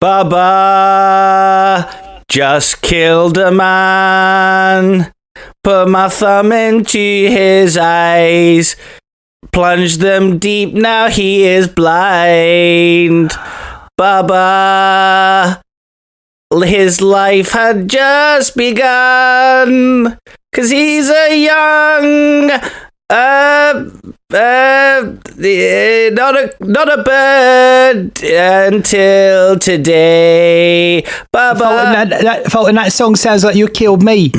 Baba, just killed a man. Put my thumb into his eyes. Plunged them deep, now he is blind. Baba, his life had just begun. 'Cause he's a young... not a bird until today. Baba. Fulton, that song sounds like you killed me.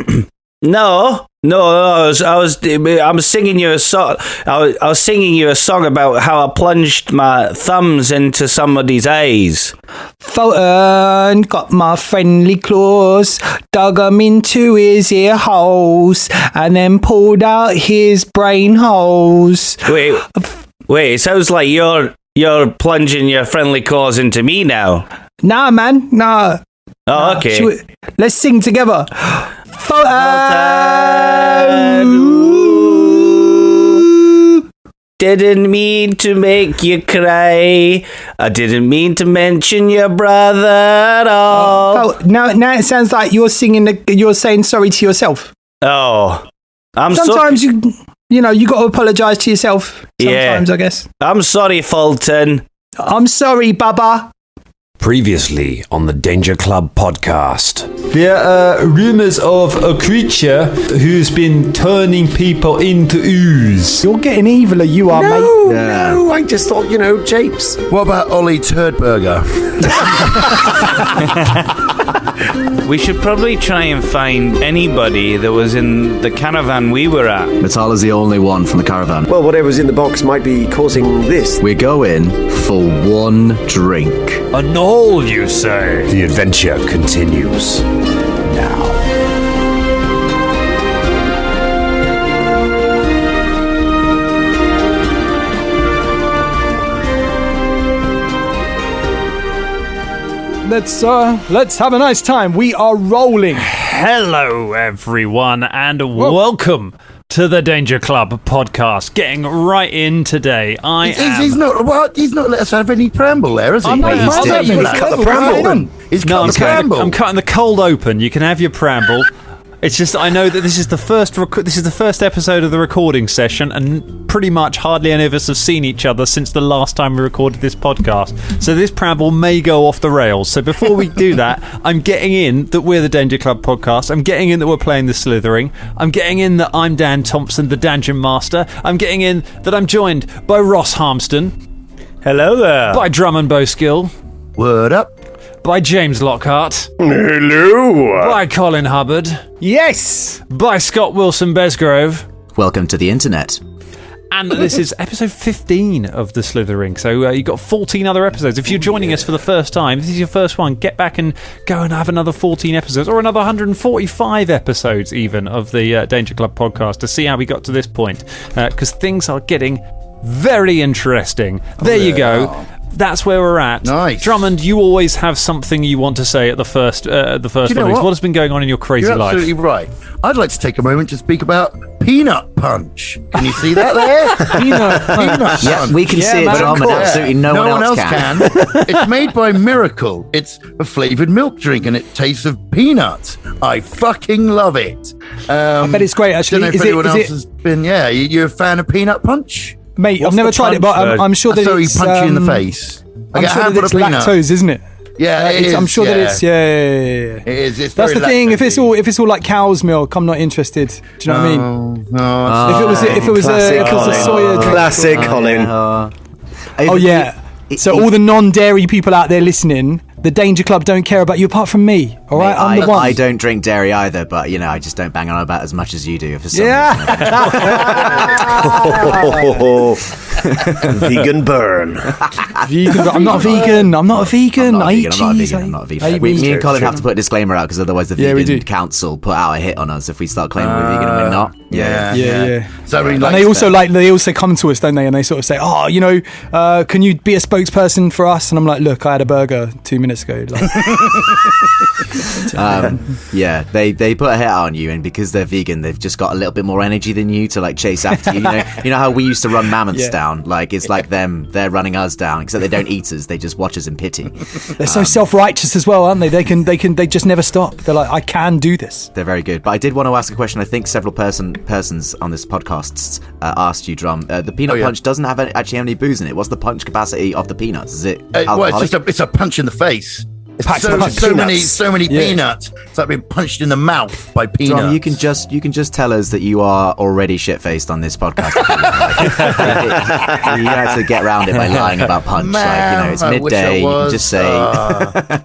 No, I'm singing you a song. I was singing you a song about how I plunged my thumbs into somebody's eyes. Fulton got my friendly claws, dug 'em into his ear holes, and then pulled out his brain holes. Wait, it sounds like you're plunging your friendly claws into me now. Nah, man, nah. Oh, okay. Let's sing together. Fulton, didn't mean to make you cry. I didn't mean to mention your brother at all. Now it sounds like you're saying sorry to yourself. Oh, sometimes you got to apologise to yourself. Sometimes, I guess. I'm sorry, Fulton. I'm sorry, Baba. Previously on the Danger Club podcast. There are rumours of a creature who's been turning people into ooze. You're getting eviler, you are, mate. No, I just thought, japes. What about Ollie Turdburger? We should probably try and find anybody that was in the caravan we were at. Natala's the only one from the caravan. Well, whatever's in the box might be causing this. We're going for one drink. A gnoll, you say? The adventure continues now. Let's have a nice time. We are rolling. Hello, everyone, and welcome to the Danger Club podcast. Getting right in today. He's not let us have any preamble there, has he? He's cut the preamble. He's cut the preamble. I'm cutting the cold open. You can have your preamble. It's just I know that this is the first episode of the recording session, and pretty much hardly any of us have seen each other since the last time we recorded this podcast. So this preamble may go off the rails. So before we do that, I'm getting in that we're the Danger Club podcast. I'm getting in that we're playing the Slithering. I'm getting in that I'm Dan Thompson, the Dungeon Master. I'm getting in that I'm joined by Ross Harmston. Hello there. By Drummond Bowskill. Word up. By James Lockhart. Hello. By Colin Hubbard. Yes. By Scott Wilson Besgrove. Welcome to the internet. And this is episode 15 of The Slithering. So you've got 14 other episodes. If you're joining us for the first time, if this is your first one, get back and go and have another 14 episodes, or another 145 episodes even of the Danger Club podcast to see how we got to this point. Because things are getting very interesting. There you go. That's where we're at. Nice. Drummond, you always have something you want to say at the first one. What has been going on in your crazy You're life? absolutely right. I'd like to take a moment to speak about Peanut Punch. Can you see that there? Peanut Punch. Yeah, we can see it, Drum, and absolutely no one else can. It's made by Miracle. It's a flavoured milk drink, and it tastes of peanuts. I fucking love it. I bet it's great, actually. Don't know if anyone else has been. Yeah, you're a fan of Peanut Punch? Mate, I've never tried it, but I'm sure that He it's... punch you in the face. I'm sure that it's lactose, isn't it? Yeah, it is. I'm sure that it's... Yeah. It is. It's That's very the thing. If it's lactose-y. all like cow's milk, I'm not interested. Do you know what I mean? No. If it was a soya drink. Classic Colin. Oh yeah. So all the non-dairy people out there listening, the Danger Club don't care about you apart from me. All right, I'm the one. I don't drink dairy either, but I just don't bang on about as much as you do. For some Vegan burn. I'm not a vegan. I'm not a vegan. I eat cheese. I'm not a vegan. Me and Colin have to put a disclaimer out because otherwise the vegan council put out a hit on us if we start claiming we're vegan and we're not. Yeah. So and they also come to us, don't they? And they sort of say, can you be a spokesperson for us? And I'm like, look, I had a burger 2 minutes ago. Like, they put a hit out on you, and because they're vegan, they've just got a little bit more energy than you to like chase after you. You know how we used to run Mammoth Stout. down. Like, it's like them, they're running us down, except they don't eat us, they just watch us in pity. They're so self-righteous as well, aren't they? They just never stop. They're like, I can do this. They're very good. But I did want to ask a question. I think several persons on this podcast asked you, Drum. The peanut punch doesn't have actually any booze in it. What's the punch capacity of the peanuts? Is it it's a punch in the face. It's so many peanuts. It's like being punched in the mouth by peanuts. Drum, you can just tell us that you are already shit-faced on this podcast. You have to get around it by lying about punch. Man, it's midday. You can just say.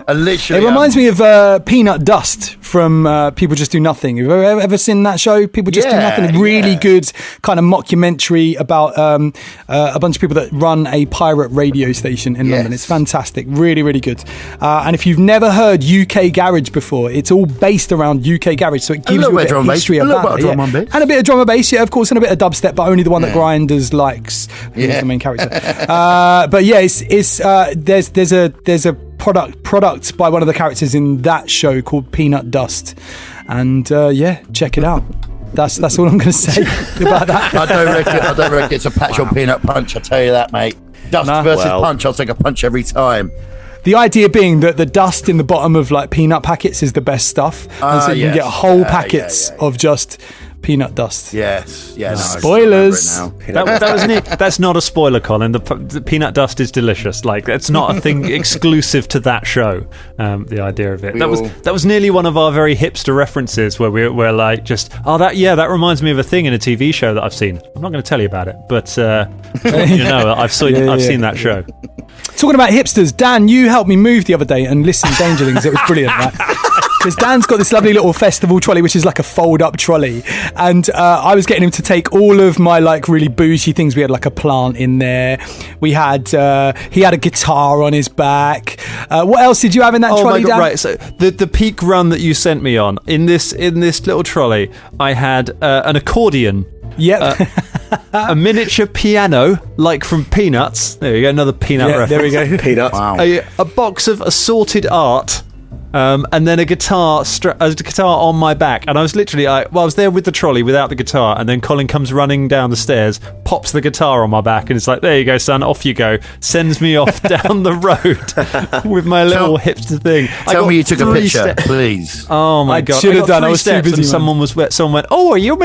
It reminds me of Peanut Dust from People Just Do Nothing. Have you ever seen that show? People Just Do Nothing. A really good kind of mockumentary about a bunch of people that run a pirate radio station in London. It's fantastic. Really, really good. And if you've never heard UK Garage before, it's all based around UK Garage, so it gives you a bit of history about it. And a bit of drum and bass, of course, and a bit of dubstep, but only the one that Grinders likes, who's the main character. But yeah, there's a product by one of the characters in that show called Peanut Dust, and check it out. That's all I'm going to say about that. I don't reckon it's a patch or peanut punch. I tell you that, mate. Dust versus punch. I'll take a punch every time. The idea being that the dust in the bottom of like peanut packets is the best stuff, and so you can get whole packets of just peanut dust. Yes, yeah. No, spoilers. That was Nick. That's not a spoiler, Colin. The peanut dust is delicious. Like, it's not a thing exclusive to that show. The idea of it. That was nearly one of our very hipster references where we're like, just that reminds me of a thing in a TV show that I've seen. I'm not going to tell you about it, but I've seen that show. Talking about hipsters, Dan, you helped me move the other day and listen to Dangerlings. It was brilliant, right? Because Dan's got this lovely little festival trolley, which is like a fold-up trolley, and I was getting him to take all of my like really bougie things. We had like a plant in there. We had he had a guitar on his back. What else did you have in that trolley, Dan? Right, so the peak run that you sent me on in this little trolley, I had an accordion. Yep. A miniature piano, like from Peanuts. There you go, another Peanut reference. There we go. Peanuts. Wow. A box of assorted art, and then a guitar on my back. And I was literally, I was there with the trolley without the guitar, and then Colin comes running down the stairs, pops the guitar on my back, and it's like, there you go, son, off you go. Sends me off down the road with my little hipster thing. Tell me you took a picture, please. Oh my God. Should have done. I was too busy. And someone went, oh, are you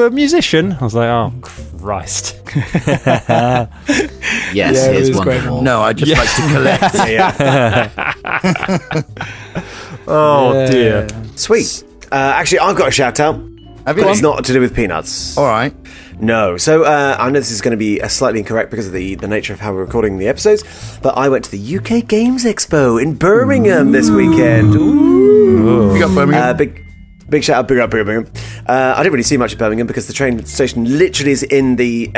a musician? I was like, oh, Christ. Yes, here's one great. more. No, I just like to collect. Oh dear. Sweet. Actually, I've got a shout out. Have you? But it's not to do with peanuts. All right. No. So I know this is going to be slightly incorrect because of the nature of how we're recording the episodes, but I went to the UK Games Expo in Birmingham this weekend. Ooh. You got Birmingham? Big shout out, big up Birmingham. I didn't really see much of Birmingham because the train station literally is in the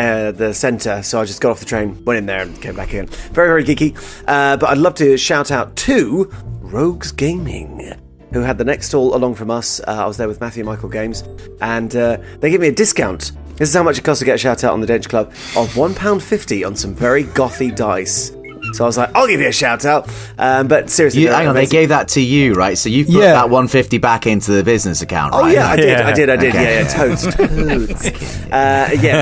centre, so I just got off the train, went in there and came back in. Very, very geeky. But I'd love to shout out to Rogues Gaming, who had the next stall along from us. I was there with Matthew and Michael Games, and they gave me a discount. This is how much it costs to get a shout out on the Dench Club, of £1.50 on some very gothy dice. So I was like, I'll give you a shout out. But seriously, hang on, they gave that to you, right? So you put that $150 back into the business account, right? Oh yeah, I did. Okay. Yeah, totes.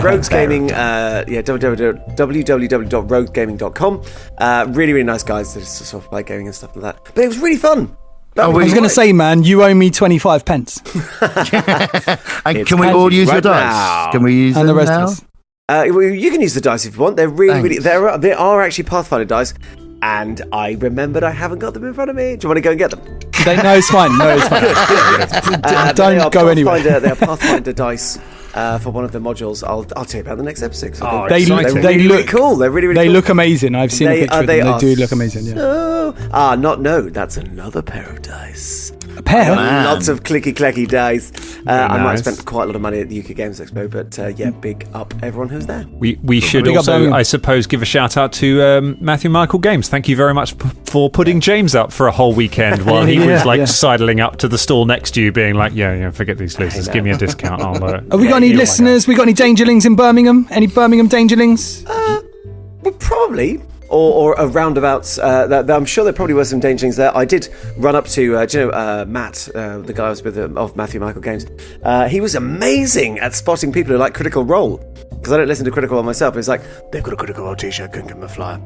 Rogues Gaming. www.roguesgaming.com. Really, really nice guys that just sort of play gaming and stuff like that. But it was really fun. I was going to say, man, you owe me 25 pence. And can we all use your dice? Can we use and them the rest now? of us? You can use the dice if you want. They're really, they are actually Pathfinder dice, and I remembered I haven't got them in front of me. Do you want to go and get them? No, it's fine. Don't go anywhere. They are Pathfinder dice for one of the modules. I'll tell you about the next episode. They look really cool. They're really, really they cool. look amazing. I've seen a picture of them. They do look amazing. Yeah. That's another pair of dice. A pair? Lots of clicky-clacky dice. I might have spent quite a lot of money at the UK Games Expo, but big up everyone who's there. We should also, I suppose, give a shout out to Matthew Michael Games. Thank you very much for putting James up for a whole weekend while he was sidling up to the stall next to you, being like, forget these losers, give me a discount. Have we got any listeners? We got any Dangerlings in Birmingham? Any Birmingham Dangerlings? Well, probably. or a roundabouts. That I'm sure there probably were some dangerings there. I did run up to, Matt, the guy I was with of Matthew Michael Games. He was amazing at spotting people who like Critical Role, because I don't listen to Critical Role myself. But it's like, they've got a Critical Role t-shirt, couldn't give them a flyer.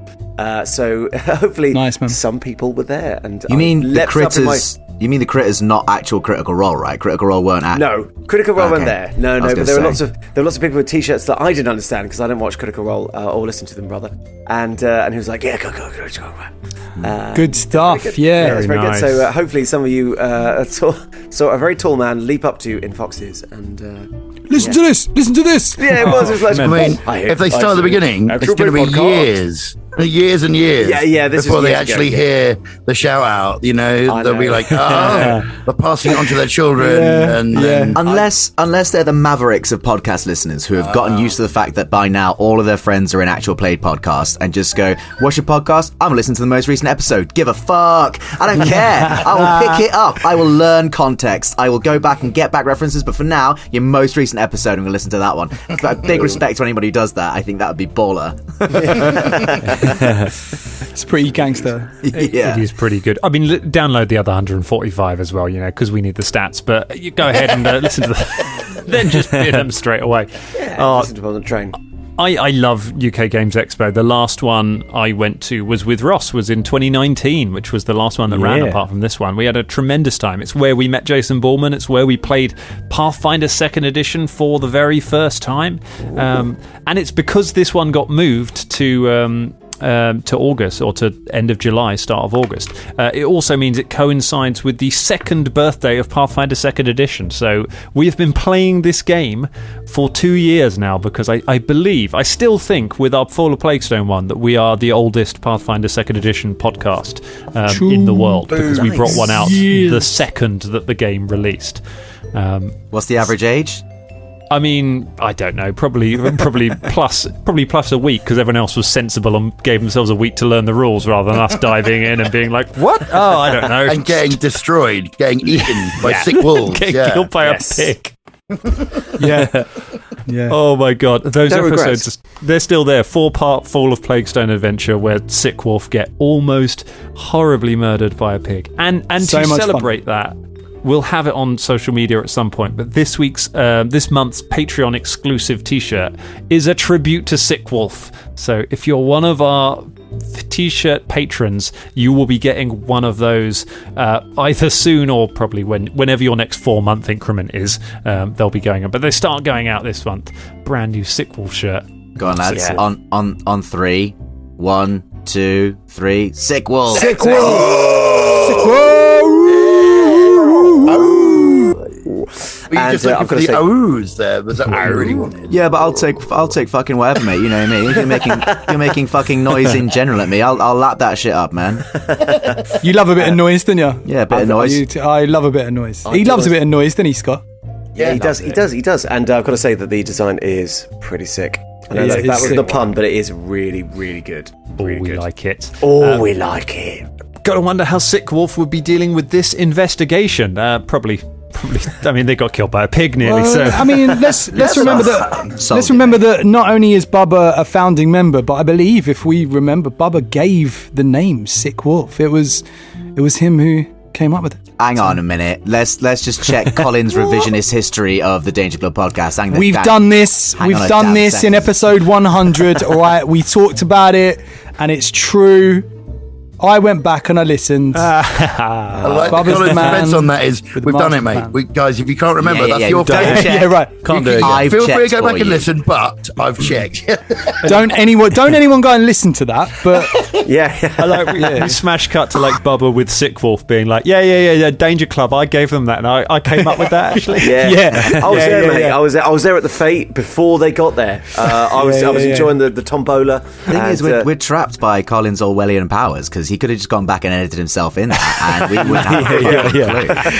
So hopefully some people were there. And you mean the critters? You mean the critters, not actual Critical Role, right? Critical Role weren't at. No, Critical Role weren't there. No, but there were lots of people with t-shirts that I didn't understand because I don't watch Critical Role or listen to them rather. And he was like, yeah, go. Good stuff. Good. Yeah, it's very nice. good. So hopefully some of you saw a very tall man leap up to you in foxes and. Listen to this. Yeah, it was. It was like, I mean, if they start at the beginning, it's going to be years and years before they actually hear the shout out. You know, they'll be like, they're passing it on to their children. Unless they're the mavericks of podcast listeners who have gotten used to the fact that by now all of their friends are in actual played podcasts and just go, what's your podcast? I'm listening to the most recent episode. Give a fuck. I don't care. I will pick it up. I will learn context. I will go back and get back references. But for now, your most recent episode, I'm going to listen to that one. But big respect to anybody who does that. I think that would be baller. It's pretty gangster. It is pretty good. I mean, download the other 145 as well, you know, because we need the stats. But you go ahead and listen to them, then just bid them straight away. Listen to them on the train. I love UK Games Expo. The last one I went to was with Ross, was in 2019, which was the last one that ran apart from this one. We had a tremendous time. It's where we met Jason Ballman. It's where we played Pathfinder 2nd Edition for the very first time. And it's because this one got moved to August, or to end of July, start of August. It also means it coincides with the second birthday of Pathfinder 2nd Edition. So we have been playing this game for 2 years now, because I still think with our Fall of Plaguestone one that we are the oldest Pathfinder 2nd Edition podcast in the world, because we brought one out the second that the game released. What's the average age? I mean, I don't know. Probably plus a week, because everyone else was sensible and gave themselves a week to learn the rules rather than us diving in and being like, "What? Oh, I don't know." And getting destroyed, getting eaten by sick wolves, getting killed by a pig. Yeah. Oh my god, those Don't episodes, they're still there. 4-part Fall of Plaguestone adventure where Sick Wolf get almost horribly murdered by a pig, and So to much celebrate that, we'll have it on social media at some point, but this month's Patreon exclusive t-shirt is a tribute to Sick Wolf. So if you're one of our t-shirt patrons, you will be getting one of those either soon or probably whenever your next 4-month increment is. They'll be going up, but they start going out this month. Brand new Sick Wolf shirt. Go on, lads. On 3. 1, 2, 3. Sick Wolf. Sick Wolf. Sick Wolf. Were you just looking for the ooze there? Was that what you really wanted? Yeah, but I'll take fucking whatever, mate. You know what I mean? If you're making fucking noise in general at me, I'll lap that shit up, man. You love a bit of noise, don't you? Yeah, a bit of noise. I love a bit of noise. He loves a bit of noise, doesn't he, Scott? Yeah, he does. And I've got to say that the design is pretty sick. I know that was the pun, but it is really, really good. Really we good. like it. We like it. Gotta wonder how Sick Wolf would be dealing with this investigation. Probably. I mean, they got killed by a pig nearly. So I mean, let's remember that not only is Bubba a founding member, but I believe, if we remember, Bubba gave the name Sick Wolf. It was him who came up with it. Hang on a minute. Let's just check Colin's revisionist history of the Danger Club podcast. We've done this in episode 100. All right, we talked about it, and it's true. I went back and I listened. I like Colin's defense on that is, we've done it, mate. Guys, if you can't remember, that's your fault. Yeah, right. Can't do it. Feel free to go back and listen, but I've checked. Don't anyone go and listen to that. But I like we smash cut to like Bubba with Sick Wolf being like, yeah, Danger Club. I gave them that, and I came up with that actually. I was there, mate. I was there at the fete before they got there. I was enjoying the tombola. The thing is, we're trapped by Colin's Orwellian powers, because because he could have just gone back and edited himself in that, and we wouldn't have a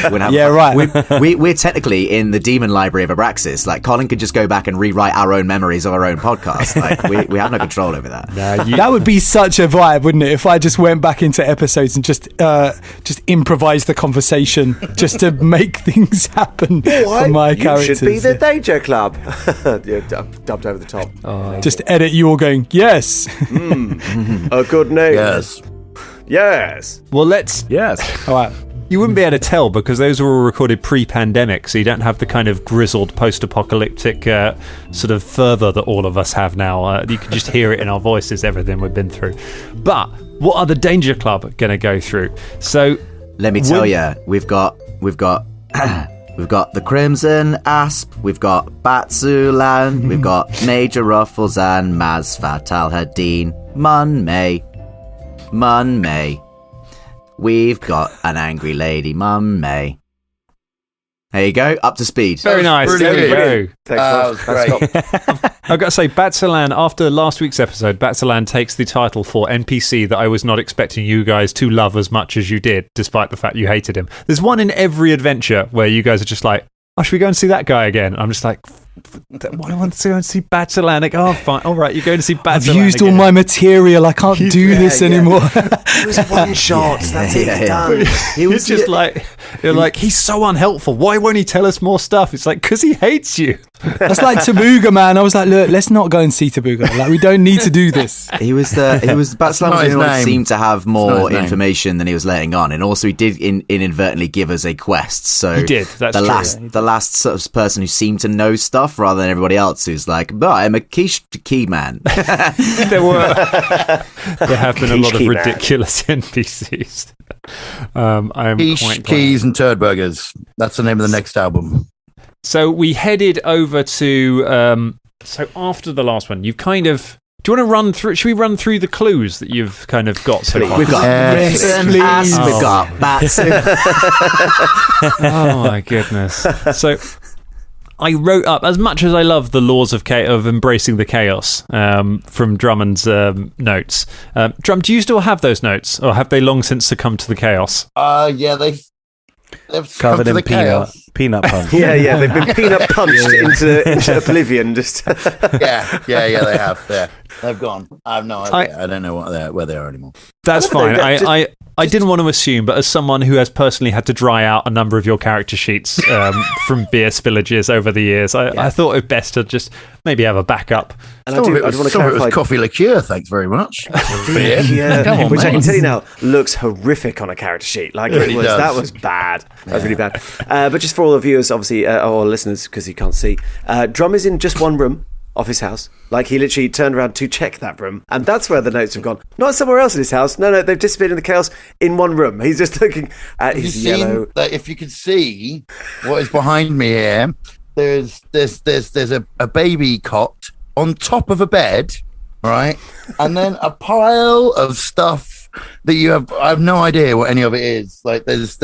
clue. Right. We're technically in the demon library of Abraxas. Like, Colin could just go back and rewrite our own memories of our own podcast. Like, we have no control over that. That would be such a vibe, wouldn't it? If I just went back into episodes and just improvised the conversation just to make things happen for my characters. You should be the Danger Club. Dubbed over the top. Just edit you all going, yes. A good name. Yes. Well, Yes. All right. You wouldn't be able to tell because those were all recorded pre-pandemic, so you don't have the kind of grizzled post-apocalyptic sort of fervour that all of us have now. You can just hear it in our voices, everything we've been through. But what are the Danger Club going to go through? So let me tell you, we've got we've got the Crimson Asp, we've got Batsulan, we've got Major Ruffles and Maz Fatal Hadeen, Mun May. We've got an angry lady, Mum May. There you go, up to speed. Very nice. There you go. That was great. I've got to say, Batsalan, after last week's episode, Batsalan takes the title for NPC that I was not expecting you guys to love as much as you did, despite the fact you hated him. There's one in every adventure where you guys are just like, oh, should we go and see that guy again? I'm just like, I want to go and see Batsalan. Like, oh, fine. All right, you're going to see Batsalan. I've used all my material. I can't do this anymore. It was one shot. That's it. Done. He was just like, you're like, he's so unhelpful. Why won't he tell us more stuff? It's like, because he hates you. That's like Tabuga, man. I was like, look, let's not go and see Tabuga. Like, we don't need to do this. Batsalan was the only one who seemed to have more information than he was letting on, and also he did inadvertently give us a quest. So he did. That's true. The last sort of person who seemed to know stuff rather than everybody else who's like, but I'm a key man. There have been a lot of ridiculous NPCs. Keys and Turd Burgers. That's the name of the next album. So we headed over to. So after the last one, you've kind of. Do you want to run through? Should we run through the clues that you've kind of got so far? We've got we've got bats. Oh my goodness! So I wrote up, as much as I love the laws of embracing the chaos from Drummond's notes. Drum, do you still have those notes, or have they long since succumbed to the chaos? Yeah, they've covered in peanut punch. yeah, they've been peanut punched into oblivion. Just yeah, they have. Yeah, they've gone. I have no idea. I don't know where they are anymore. That's fine. I didn't want to assume, but as someone who has personally had to dry out a number of your character sheets from beer spillages over the years, I thought it best to just maybe have a backup. And I want to clarify. It was coffee liqueur, thanks very much. Yeah, which I can tell you now looks horrific on a character sheet. Like it was, that was bad. That was really bad. But just for all the viewers, obviously, or listeners, because you can't see, Drum is in just one room of his house. Like, he literally turned around to check that room, and that's where the notes have gone. Not somewhere else in his house. No, they've disappeared in the chaos in one room. He's just looking at his yellow. If you could see what is behind me here, there's a baby cot on top of a bed, right, and then a pile of stuff that you have. I have no idea what any of it is. Like, there's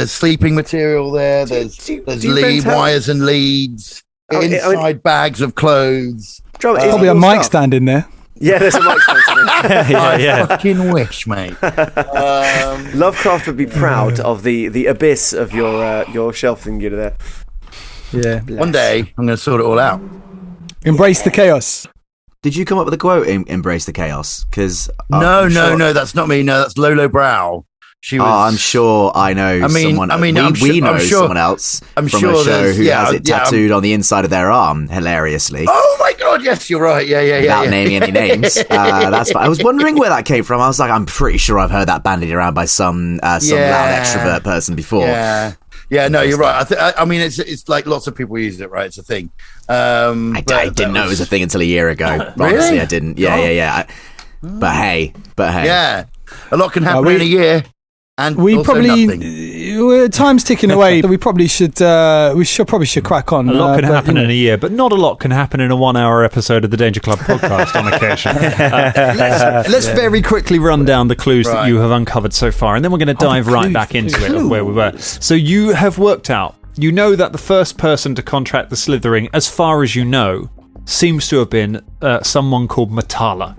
sleeping material there. There's wires and leads. Inside bags of clothes. Probably a mic stand in there. Yeah, there's a mic stand. I fucking wish, mate. Lovecraft would be proud of the abyss of your shelving unit there. Yeah. One day, I'm going to sort it all out. Embrace the chaos. Did you come up with the quote, embrace the chaos? Because no, that's not me. No, that's Lolo Brow. She was, I'm sure I know someone. We know someone else from a show who has it tattooed on the inside of their arm, hilariously. Oh my god, yes, you're right. Yeah. Without naming any names. That's fine. I was wondering where that came from. I was like, I'm pretty sure I've heard that bandied around by some loud extrovert person before. Yeah, no, you're right. I mean, it's like lots of people use it, right? It's a thing. I didn't know it was a thing until a year ago. Really? Honestly, I didn't. Yeah. But hey. Yeah, a lot can happen in a year. And we probably time's ticking away. So we probably should crack on. A lot can happen in a year, but not a lot can happen in a 1 hour episode of the Danger Club podcast on occasion. Let's very quickly run down the clues that you have uncovered so far, and then we're going to dive right back into it of where we were. So you have worked out, you know that the first person to contract the Slithering, as far as you know, seems to have been someone called Matala.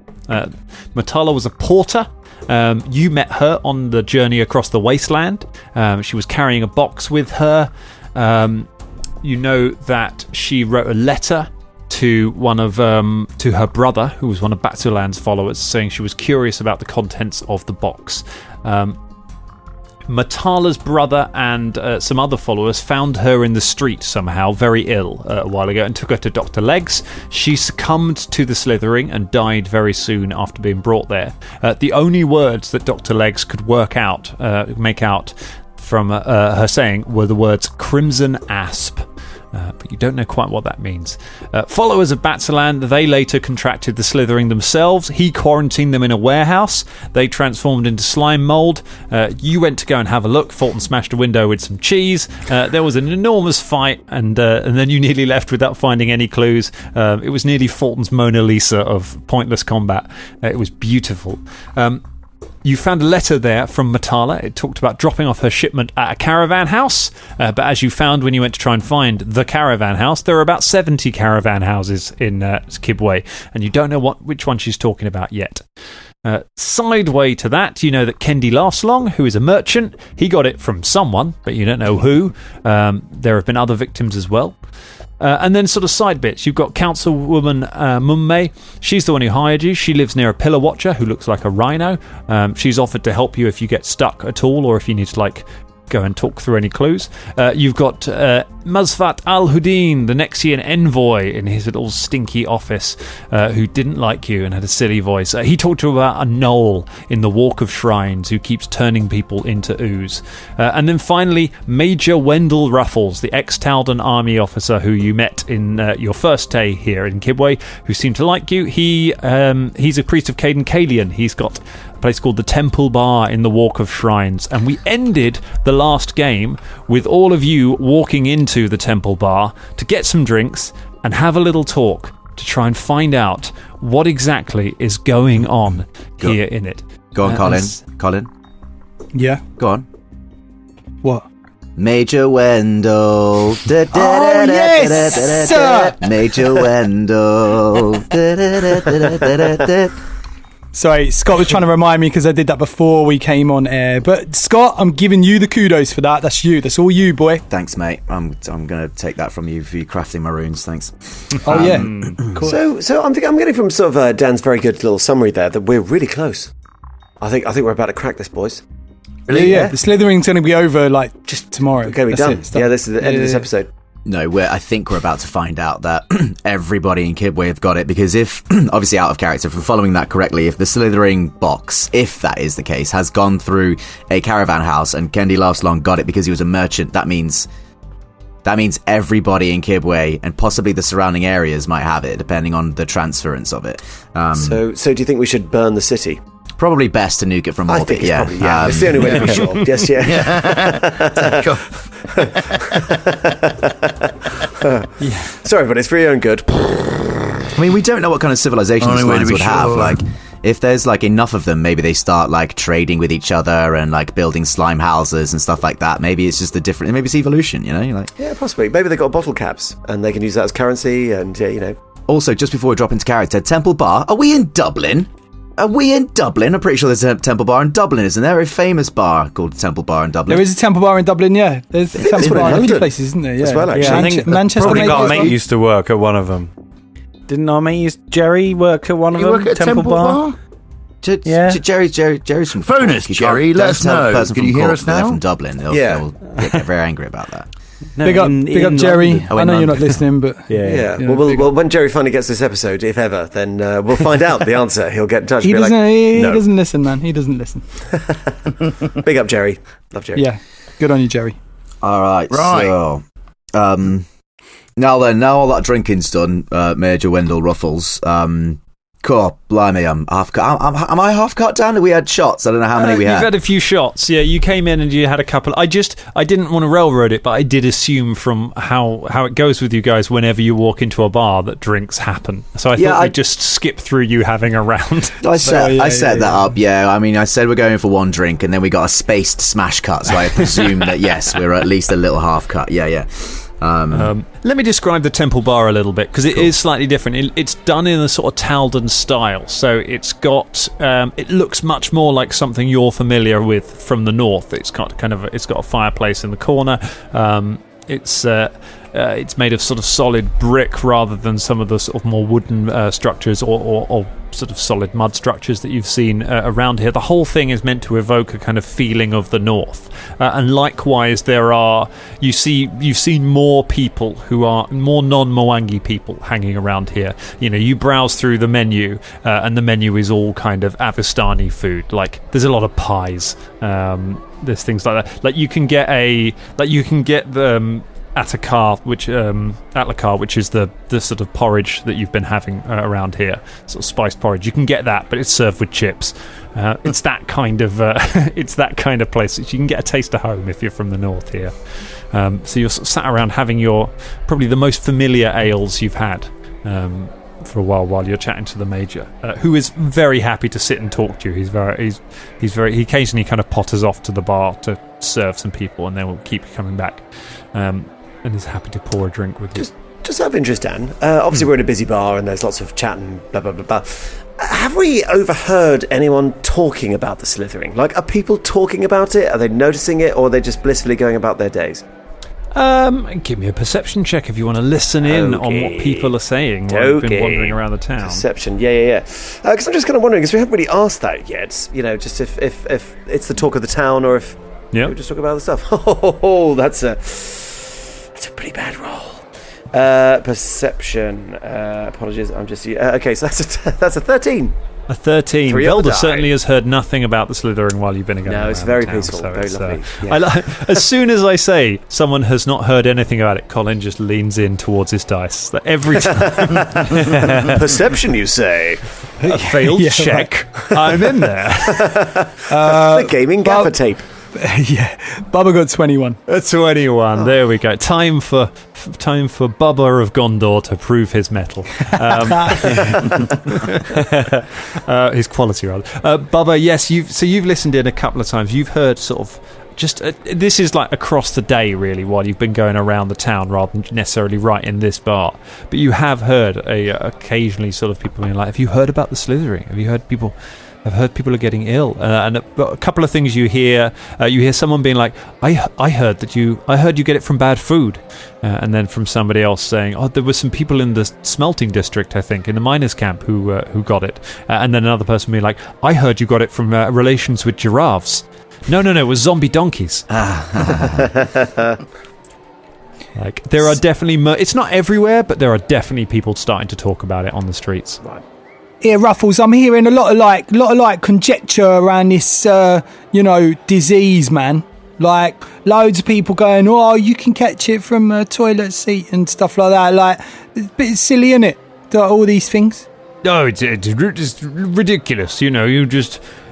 Matala was a porter. You met her on the journey across the wasteland. She was carrying a box with her. You know that she wrote a letter to to her brother, who was one of Batulan's followers, saying she was curious about the contents of the box. Matala's brother and some other followers found her in the street somehow, very ill, a while ago, and took her to Dr. Legs. She succumbed to the slithering and died very soon after being brought there. The only words that Dr. Legs could make out from her saying were the words Crimson Asp. But you don't know quite what that means. Followers of Batulan, they later contracted the slithering themselves. He quarantined them in a warehouse. They transformed into slime mold. You went to go and have a look. Fulton smashed a window with some cheese. There was an enormous fight, and then you nearly left without finding any clues. It was nearly Fulton's Mona Lisa of pointless combat. It was beautiful. You found a letter there from Matala. It talked about dropping off her shipment at a caravan house. But as you found when you went to try and find the caravan house, there are about 70 caravan houses in Kibwe, and you don't know which one she's talking about yet. Sideway to that, you know that Kendi Laughslong, who is a merchant, he got it from someone, but you don't know who. There have been other victims as well. And then sort of side bits, you've got Councilwoman Mumme. She's the one who hired you. She lives near a pillar watcher who looks like a rhino. She's offered to help you if you get stuck at all, or if you need to go and talk through any clues. You've got Mazfat Al-Hudin, the Nexian envoy, in his little stinky office, who didn't like you and had a silly voice. He talked to you about a gnoll in the Walk of Shrines who keeps turning people into ooze. And then finally, Major Wendell Ruffles, the ex-Taldan army officer who you met in your first day here in Kibwe, who seemed to like you. He's a priest of Caden Kalian. He's got a place called the Temple Bar in the Walk of Shrines. And we ended the last game with all of you walking into the Temple Bar to get some drinks and have a little talk to try and find out what exactly is going on here in it. Go on, Colin. Colin? Yeah? Go on. What? Major Wendell. Yes! Major Wendell. Sorry, Scott was trying to remind me because I did that before we came on air. But Scott, I'm giving you the kudos for that. That's you. That's all you, boy. Thanks, mate. I'm going to take that from you for you crafting my runes. Thanks. Oh yeah. Cool. So I'm getting from sort of Dan's very good little summary there that we're really close. I think we're about to crack this, boys. Really? Yeah. The slithering's going to be over just tomorrow. We're going to be done. Yeah, this is the end of this episode. No, I think we're about to find out that everybody in Kibwe have got it, because if, obviously out of character, if we're following that correctly, if the slithering box, if that is the case, has gone through a caravan house and Kendi Laughslong got it because he was a merchant, that means everybody in Kibwe and possibly the surrounding areas might have it, depending on the transference of it. So do you think we should burn the city? Probably best to nuke it from orbit. It's probably, it's the only way to be sure. Yes, Sorry, but it's for your own good. I mean, we don't know what kind of civilization these lands would have. Like, if there's enough of them, maybe they start trading with each other and building slime houses and stuff like that. Maybe it's just maybe it's evolution, Yeah, possibly. Maybe they got bottle caps and they can use that as currency, and Also, just before we drop into character, Temple Bar. Are we in Dublin? I'm pretty sure there's a Temple Bar in Dublin, isn't there? A famous bar called Temple Bar in Dublin. There is a Temple Bar in Dublin, yeah. There's a Temple Bar in many places, isn't there? Yeah. As well, actually. Yeah, I think Manchester. Probably got a mate used to work at one of them. Didn't our mate Jerry work at one of them? Work at Temple Bar? Jerry's from phone us, Jerry. Let us know. Can you hear us now? They're from Dublin. They'll get very angry about that. No, big up, Jerry. I know you're not listening, but yeah. Well, when Jerry finally gets this episode, if ever, then we'll find out the answer. He'll get in touch. He doesn't listen, man. He doesn't listen. Big up, Jerry. Love Jerry. Yeah, good on you, Jerry. All right. So, now all that drinking's done, Major Wendell Ruffles. God, blimey, am I half cut down? We had shots. I don't know how many we had. You've had a few shots. Yeah, you came in and you had a couple. I didn't want to railroad it, but I did assume from how it goes with you guys whenever you walk into a bar that drinks happen. So I thought we'd just skip through you having a round. I set that up. Yeah, I mean, I said we're going for one drink, and then we got a spaced smash cut. So I presume that yes, we're at least a little half cut. Yeah. Let me describe the Temple Bar a little bit, because it is slightly different. It's done in a sort of Talden style, so it's got it looks much more like something you're familiar with from the north. It's got it's got a fireplace in the corner. It's made of sort of solid brick rather than some of the sort of more wooden structures or sort of solid mud structures that you've seen around here. The whole thing is meant to evoke a kind of feeling of the north. And likewise, you've seen more people who are more non-Mwangi people hanging around here. You know, you browse through the menu, and the menu is all kind of Avistani food. Like, there's a lot of pies. There's things like that. Like, you can get the Atakar, which is the sort of porridge that you've been having around here, sort of spiced porridge. You can get that, but it's served with chips. It's that kind of place. You can get a taste of home if you're from the north here. So you're sort of sat around having probably the most familiar ales you've had for a while you're chatting to the major, who is very happy to sit and talk to you. He occasionally kind of potters off to the bar to serve some people, and then will keep coming back. And is happy to pour a drink with you. Just out of interest, Dan, obviously we're in a busy bar and there's lots of chat and blah, blah, blah, blah. Have we overheard anyone talking about the slithering? Like, are people talking about it? Are they noticing it, or are they just blissfully going about their days? Give me a perception check if you want to listen in on what people are saying while you've been wandering around the town. Perception, yeah. Because I'm just kind of wondering, because we haven't really asked that yet, you know, just if it's the talk of the town, or if we just talk about other stuff. Oh, that's a pretty bad roll. Perception. Apologies, I'm just... okay, so that's a 13. A 13. Velda certainly has heard nothing about the slithering while you've been going around. No, it's very town, peaceful, so very lovely. As soon as I say someone has not heard anything about it, Colin just leans in towards his dice. Every time. Perception, you say? A failed check. Right. I'm in there. The gaming gaffer tape. Yeah, Bubba got 21. 21. There we go. Time for Bubba of Gondor to prove his mettle. His quality, rather. Bubba, yes. You've listened in a couple of times. You've heard sort of just this is like across the day, really, while you've been going around the town, rather than necessarily right in this bar. But you have heard occasionally sort of people being like, "Have you heard about the slithering? Have you heard people?" I've heard people are getting ill, and a couple of things you hear. You hear someone being like, "I heard you get it from bad food," and then from somebody else saying, "Oh, there were some people in the smelting district, I think, in the miners' camp who got it," and then another person being like, "I heard you got it from relations with giraffes." No, it was zombie donkeys. Like, there are definitely it's not everywhere, but there are definitely people starting to talk about it on the streets. Right. Yeah, Ruffles, I'm hearing a lot of conjecture around this, disease, man. Like, loads of people going, "Oh, you can catch it from a toilet seat," and stuff like that. Like, it's a bit silly, isn't it? All these things. No, it's ridiculous. You know,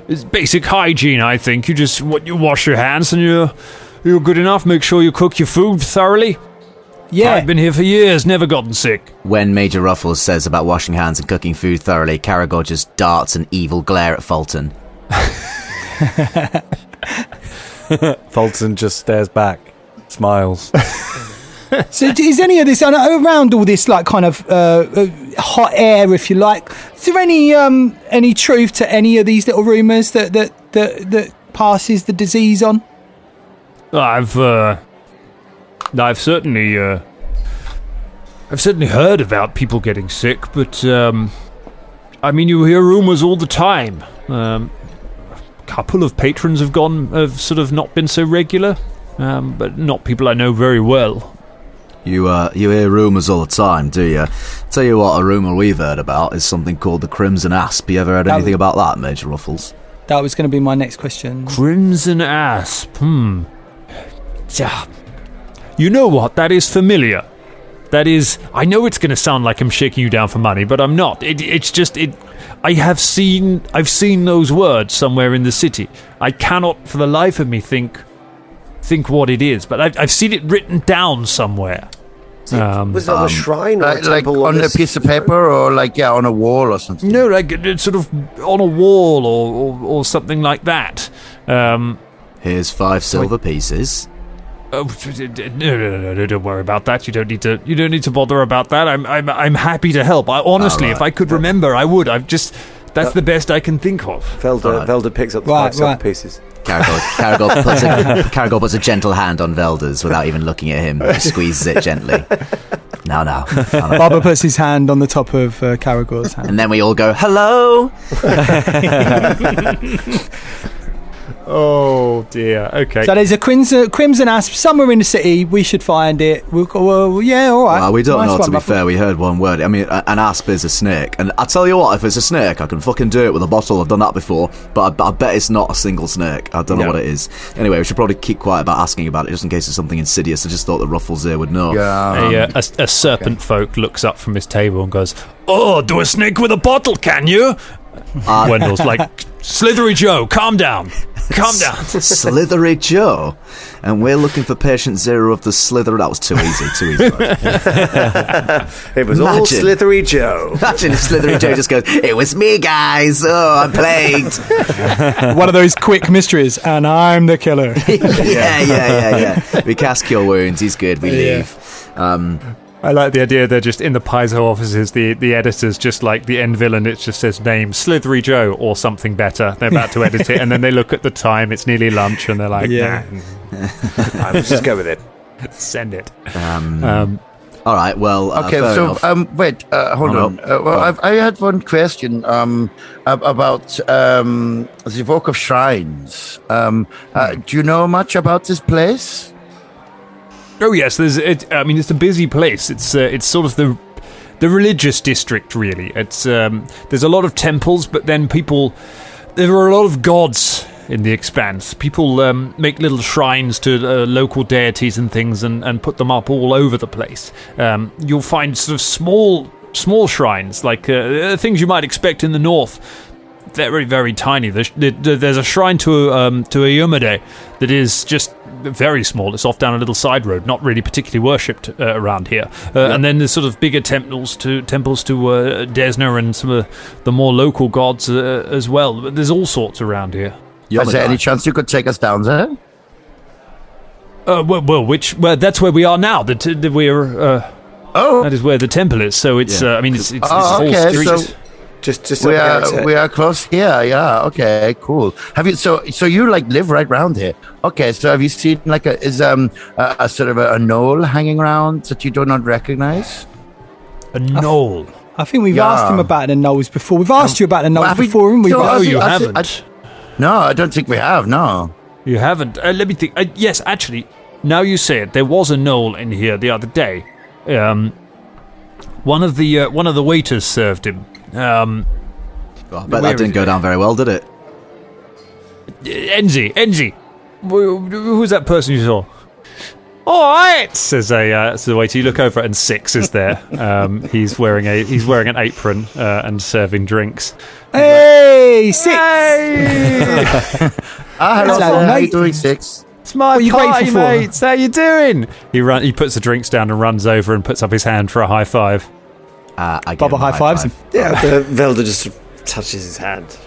it's basic hygiene, I think. You wash your hands and you're good enough. Make sure you cook your food thoroughly. Yeah. I've been here for years, never gotten sick. When Major Ruffles says about washing hands and cooking food thoroughly, Caragor just darts an evil glare at Fulton. Fulton just stares back, smiles. So is any of this, around all this like kind of hot air, if you like, is there any truth to any of these little rumours that passes the disease on? I've certainly heard about people getting sick, but you hear rumours all the time. A couple of patrons have sort of not been so regular, but not people I know very well. You hear rumours all the time, do you? Tell you what, a rumour we've heard about is something called the Crimson Asp. You ever heard anything about that, Major Ruffles? That was going to be my next question. Crimson Asp. You know what? That is familiar. That is... I know it's going to sound like I'm shaking you down for money, but I'm not. I've seen those words somewhere in the city. I cannot, for the life of me, think what it is, but I've seen it written down somewhere. Was it on a shrine or a temple? Like on a piece of paper, or on a wall or something? No, like it's sort of on a wall or something like that. Here's 5 silver pieces. Oh, no, don't worry about that. You don't need to bother about that. I'm happy to help. Honestly, if I could remember, I would. That's the best I can think of. Velda picks up the pieces. Caragor puts a gentle hand on Velda's without even looking at him. Just squeezes it gently. No. Barbara puts his hand on the top of Caragor's hand. And then we all go, hello! Oh dear. Okay. So there's a crimson asp somewhere in the city. We should find it. All right. Well, we don't know. To be fair, we heard one word. I mean, an asp is a snake, and I tell you what, if it's a snake, I can fucking do it with a bottle. I've done that before, but I bet it's not a single snake. I don't know what it is. Anyway, we should probably keep quiet about asking about it, just in case it's something insidious. I just thought the Ruffles here would know. Yeah. A serpent folk looks up from his table and goes, "Oh, do a snake with a bottle, can you?" Wendell's like, "Slithery Joe, calm down. Calm down." Slithery Joe, and we're looking for patient 0 of the Slither. That was too easy. It was all Slithery Joe. Imagine if Slithery Joe just goes, "It was me, guys. Oh, I'm plagued." One of those quick mysteries, and I'm the killer. Yeah. We cast Cure Wounds. He's good. We leave. I like the idea they're just in the Paizo offices, the editor's just like the end villain, it just says name Slithery Joe or something better. They're about to edit it, and then they look at the time, it's nearly lunch, and they're like, nah. Let's just go with it. Send it. All right, well, okay, so wait, hold on. I had one question about the Evoke of Shrines. Do you know much about this place? Oh yes, it's a busy place. It's sort of the religious district, really. It's there's a lot of temples, but then there are a lot of gods in the Expanse. People make little shrines to local deities and things, and put them up all over the place. You'll find sort of small shrines, like things you might expect in the north. Very, very tiny. There's a shrine to Ayumade that is just very small. It's off down a little side road, not really particularly worshipped around here. And then there's sort of bigger temples to Desna and some of the more local gods as well. But there's all sorts around here. Is there any chance you could take us down there? Well, that's where we are now. That is where the temple is. So it's it's whole street. Just we are close here. Yeah. Okay. Cool. Have you? So you like live right around here? Okay. So have you seen like a sort of a gnoll hanging around that you do not recognize? A gnoll. I think we've asked him about the gnolls before. We've asked you about the gnolls before, haven't we? No, you haven't. No, I don't think we have. No, you haven't. Let me think. Yes, actually, now you say it, there was a gnoll in here the other day. One of the waiters served him. I bet that didn't go down very well, did it? Enzi, who's that person you saw? All right, says the waiter. You look over and Six is there. He's wearing an apron and serving drinks. Hey, Six! Hey! Hello, how you doing, Six? It's my party, mates. How you doing? He puts the drinks down and runs over and puts up his hand for a high five. Bubba high fives him. Yeah, Velda just touches his hand.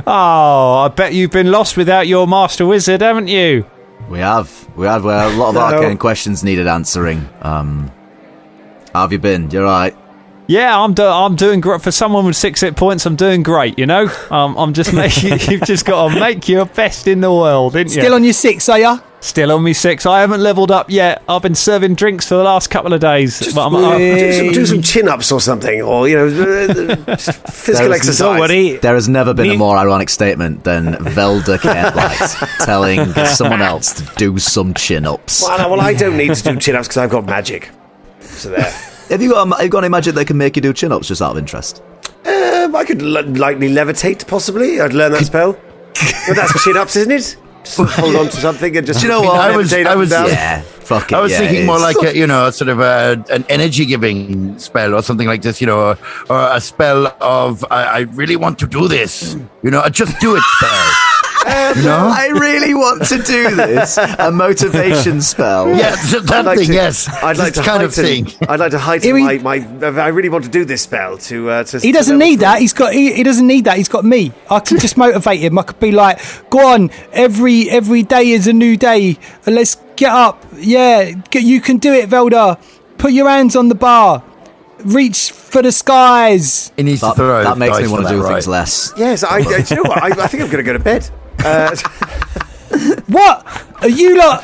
Oh, I bet you've been lost without your master wizard, haven't you? We have. Well, a lot of arcane questions needed answering. How have you been? You're right. Yeah, I'm doing great. For someone with 6 hit points, I'm doing great, you know? I'm just making... You've just got to make your best in the world, didn't you? Still on your 6, are ya? Still on me 6. I haven't leveled up yet. I've been serving drinks for the last couple of days. Just do some chin-ups or something, or, physical exercise. There has never been a more ironic statement than Velda Carelight telling someone else to do some chin-ups. Well, I don't need to do chin-ups because I've got magic. So there. Have you got any magic that can make you do chin-ups, just out of interest? I could likely levitate, possibly. I'd learn that spell. But that's chin-ups, isn't it? Just hold on to something and just... Do you know what? I was yeah, fuck it. I was thinking more like sort of an energy-giving spell or something like this, or a spell of I really want to do this, a just do it spell. I really want to do this. A motivation spell. Yes, yes. I'd like to kind of thing. I'd like to heighten my. I really want to do this spell to. He doesn't need that. He doesn't need that. He's got me. I can just motivate him. I could be like, go on. Every day is a new day. Let's get up. Yeah, you can do it, Velda. Put your hands on the bar. Reach for the skies. He needs to throw. That makes me want to do things less. Yes, do you know what? I think I'm going to go to bed. What? Are you lot?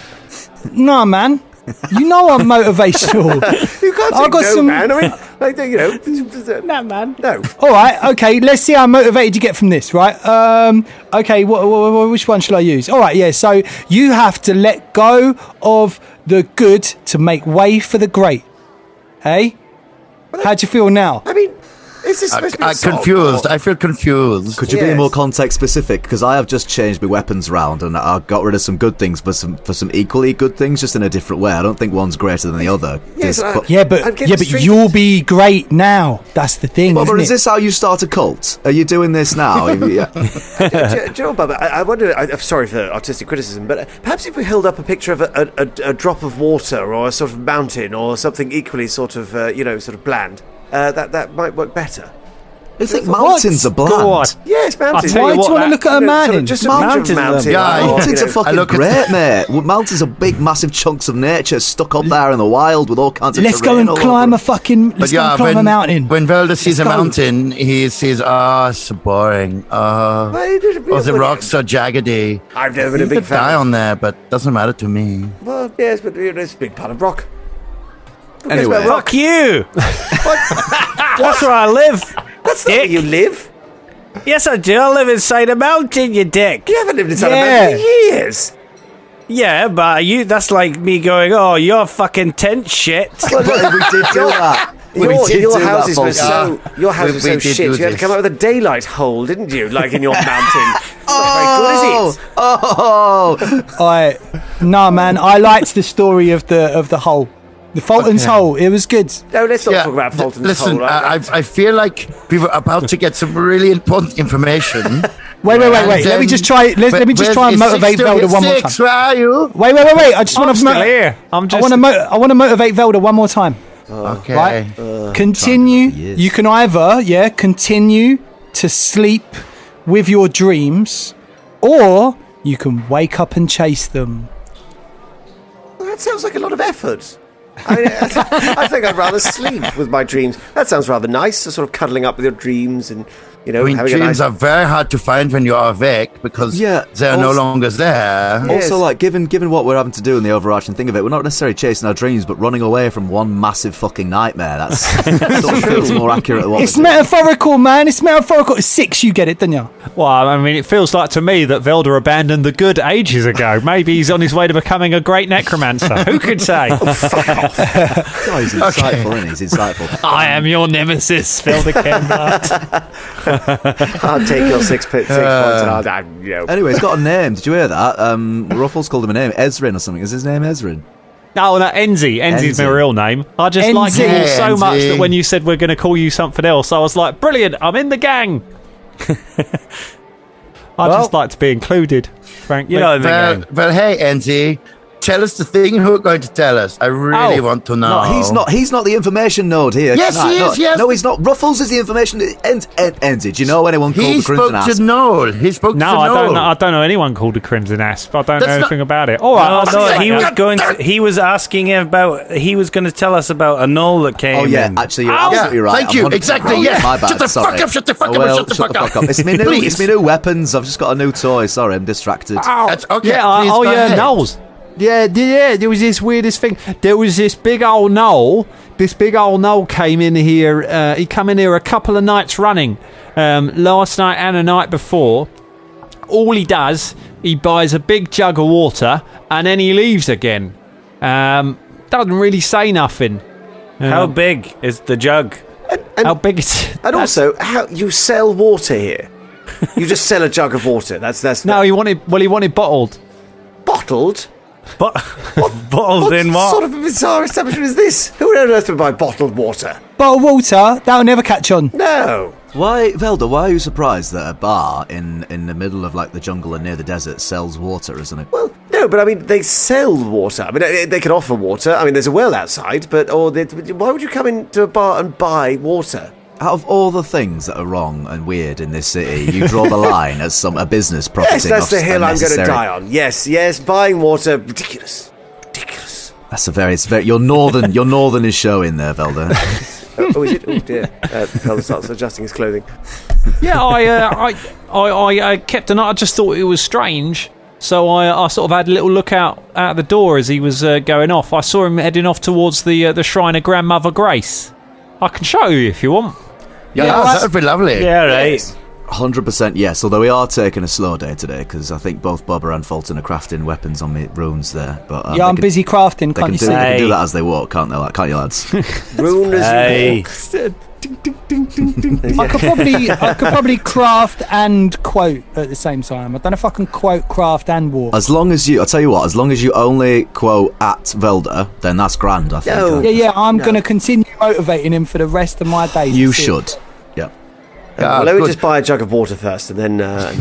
Nah, man. You know I'm motivational. You can't say no, man. I mean, Nah, man. No. All right, okay. Let's see how motivated you get from this, right? Okay. Which one shall I use? All right, yeah. So you have to let go of the good to make way for the great. Hey, how do you feel now? I mean, is this supposed to be I'm confused. I feel confused. Could you be more context specific? Because I have just changed my weapons round and I got rid of some good things, but for some equally good things, just in a different way. I don't think one's greater than the other. But you'll be great now. That's the thing. But is this how you start a cult? Are you doing this now? Do you know, Bubba, I wonder. I'm sorry for artistic criticism, but perhaps if we held up a picture of a drop of water or a sort of mountain or something equally sort of sort of bland. That might work better. You think mountains are bland? Yes, mountains. Why do you want to look at a mountain? Just a mountain. Mountains are fucking great, mate. Mountains are big, massive chunks of nature stuck up there in the wild with all kinds of. Let's go and climb a fucking. Let's go and climb a mountain. When Velda sees a mountain, he sees, it's so boring. The rocks are jaggedy. I've never been a big fan. Die on there, but doesn't matter to me. Well, yes, but it's a big part of rock. Anyway, fuck you. That's where I live. That's not where you live. Yes, I do. I live inside a mountain, you dick. You haven't lived inside a mountain for years. Yeah, but that's like me going, oh, you're fucking tent shit. Well, we did do that. Your houses were so shit. You had to come up with a daylight hole, didn't you? Like in your mountain. Not very good, is it? Nah, man. I liked the story of the hole. The Fulton's hole, it was good. No, let's not talk about Fulton's hole. Right? I feel like we were about to get some really important information. Wait. Let me just try. Let me just try and motivate Velda one more time. Where are you? Wait. I just want to. I want to motivate Velda one more time. Okay. Right. Continue. You can either continue to sleep with your dreams, or you can wake up and chase them. Well, that sounds like a lot of effort. I think I'd rather sleep with my dreams. That sounds rather nice, sort of cuddling up with your dreams and, having dreams are very hard to find when you are awake because they're no longer there. Also, like, given what we're having to do in the overarching thing of it, we're not necessarily chasing our dreams, but running away from one massive fucking nightmare. That sort of feels more accurate. It's metaphorical, man. It's metaphorical. It's 6, you get it, don't you? Well, I mean, it feels like to me that Velda abandoned the good ages ago. Maybe he's on his way to becoming a great necromancer. Who could say? He's insightful, isn't he? He's insightful. I am your nemesis, Velda Kembat. I'll take your 6 points. Anyway, he's got a name. Did you hear that? Ruffles called him a name. Ezrin or something. Is his name Ezrin? No, Enzi. Enzi's my real name. I just like you all so much that when you said we're going to call you something else, I was like, brilliant, I'm in the gang. I just like to be included, frankly. Well, hey, Enzi. Tell us the thing who are going to tell us. I really want to know. No, he's not the information node here. Yes, he is, yes. No, he's not. Ruffles is the information. Enzi, do you know anyone called the Crimson Asp? He spoke to Gnoll. I don't know anyone called the Crimson Asp. I don't know anything about it. All right. He was asking about. He was going to tell us about a gnoll that came. Oh yeah, actually, you're absolutely right. Thank you. Exactly. Yeah. My bad. Shut the fuck up. It's me new weapons. I've just got a new toy. Sorry, I'm distracted. That's okay. Knolls. Yeah, there was this weirdest thing. There was this big old gnoll. This big old gnoll came in here. He came in here a couple of nights running. Last night and the night before. All he does, he buys a big jug of water and then he leaves again. Doesn't really say nothing. How big is the jug? How big is it? And also, how you sell water here? You just sell a jug of water. That's no. He wanted bottled. Bottled. Bottled in what? What sort of bizarre establishment is this? Who on earth would buy bottled water? Bottled water? That'll never catch on. No. Why, Velda, why are you surprised that a bar in the middle of, like, the jungle and near the desert sells water, isn't it? Well, no, but I mean, they sell water. I mean, they can offer water. I mean, there's a well outside, but why would you come into a bar and buy water? Out of all the things that are wrong and weird in this city, you draw the line as a business profiting off Yes, that's the hill I'm going to unnecessary- die on. Yes, buying water, ridiculous. That's it's very your northern is showing there, Velda. Oh, is it? Oh dear. Velda starts adjusting his clothing. Yeah, I kept an eye. I just thought it was strange, so I sort of had a little look out the door as he was going off. I saw him heading off towards the shrine of Grandmother Grace. I can show you if you want. Yeah, that would be lovely. Yeah, right. 100% yes, although we are taking a slow day today because I think both Bobber and Fulton are crafting weapons on me runes there. But I'm busy crafting, can't you see? They can do that as they walk, can't they? Can't you, lads? Rune as I could probably craft and quote at the same time. I don't know if I can quote, craft, and walk. As long as you only quote at Velda, then that's grand, I think. No. Yeah, I'm going to continue motivating him for the rest of my days. You should. Yeah. let me just buy a jug of water first, and then we'll...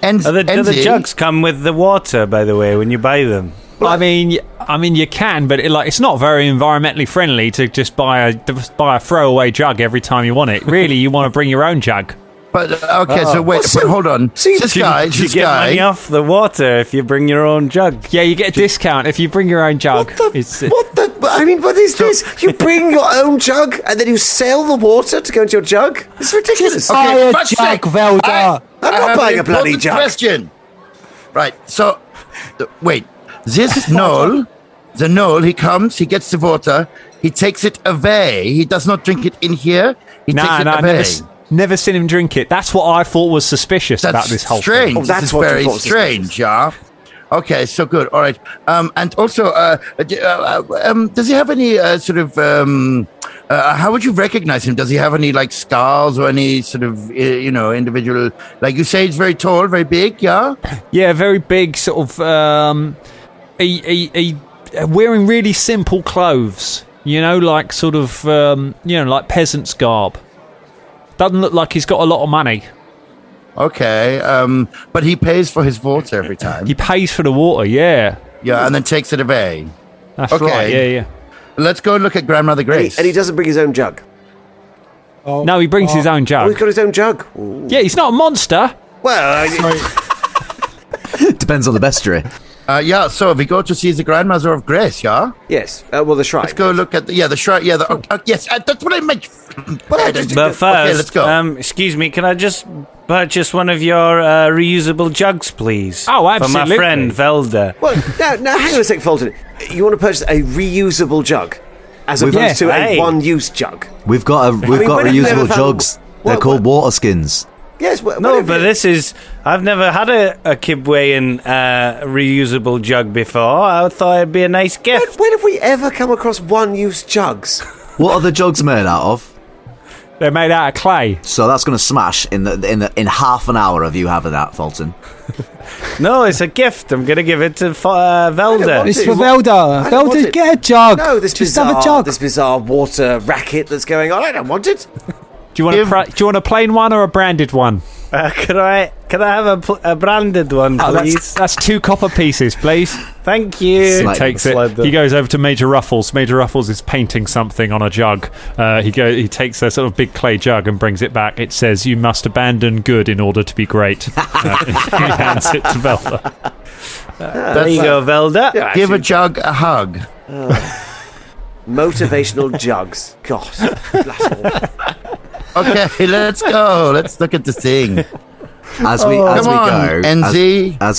Do the jugs come with the water, by the way, when you buy them? I mean, you can, but it's not very environmentally friendly to just buy a throwaway jug every time you want it. Really, you want to bring your own jug. But okay, so wait, but hold on. This guy, you get money off the water if you bring your own jug. Yeah, you get a discount if you bring your own jug. What is this? You bring your own jug and then you sell the water to go into your jug? It's ridiculous. Just buy a jug, Velda. I'm not buying a bloody jug. Question. Right. So, wait. This gnoll, the gnoll, he comes, he gets the water, he takes it away. He does not drink it in here. He takes it away. Never seen him drink it. That's what I thought was suspicious about this whole thing. Oh, that's very strange, yeah. Okay, so good. All right. And also, does he have any sort of... how would you recognize him? Does he have any, like, scars or any sort of, individual... Like you say, he's very tall, very big, yeah? Yeah, very big, sort of... He wearing really simple clothes, like sort of, like peasant's garb. Doesn't look like he's got a lot of money. Okay, but he pays for his water every time. He pays for the water, yeah. Yeah, and then takes it away. That's right, yeah. Let's go look at Grandmother Grace. And he doesn't bring his own jug. No, he brings his own jug. Oh, he's got his own jug. Ooh. Yeah, he's not a monster. Well, depends on the bestiary. So we go to see the Grandmother of Grace, yeah? Yes, the shrine. Let's go look at the shrine. Yeah, yes, that's what I meant. But first, okay, let's go. Excuse me, can I just purchase one of your reusable jugs, please? Oh, absolutely. For my friend Velda. Well, now hang on a sec, Fulton. You want to purchase a reusable jug as opposed to a one-use jug? We've got reusable jugs. They're called water skins. Yes, but this is... I've never had a Kibwayan reusable jug before. I thought it'd be a nice gift. When have we ever come across one-use jugs? What are the jugs made out of? They're made out of clay. So that's going to smash in half an hour of you having that, Fulton. No, it's a gift. I'm going to give it to Velda. It's for Velda. Velda, get a jug. No, this bizarre, bizarre water racket that's going on. I don't want it. Do you want a plain one or a branded one? Can I have a branded one, please? That's 2 copper pieces, please. Thank you. He takes it. He goes over to Major Ruffles. Major Ruffles is painting something on a jug. He takes a sort of big clay jug and brings it back. It says, "You must abandon good in order to be great." He hands it to Velda. There you go, Velda. Yeah, give a jug a hug. Motivational jugs. God. Okay, let's go. Let's look at the thing. As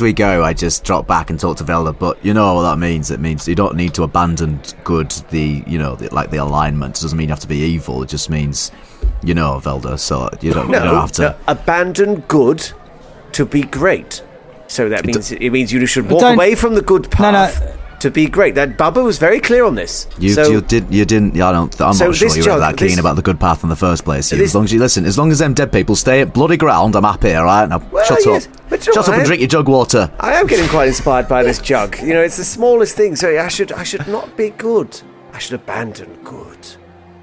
we go, I just drop back and talk to Velda. But you know what that means? It means you don't need to abandon good. The alignment. It doesn't mean you have to be evil. It just means, Velda. So you don't have to abandon good to be great. So that means it means you should walk away from the good path. To be great. That Bubba was very clear on this. You didn't. I'm not sure you were that keen about the good path in the first place. As long as them dead people stay at bloody ground, I'm happy. All right, now shut up. Shut up and drink your jug water. I am getting quite inspired by this jug. It's the smallest thing. So I should not be good. I should abandon good.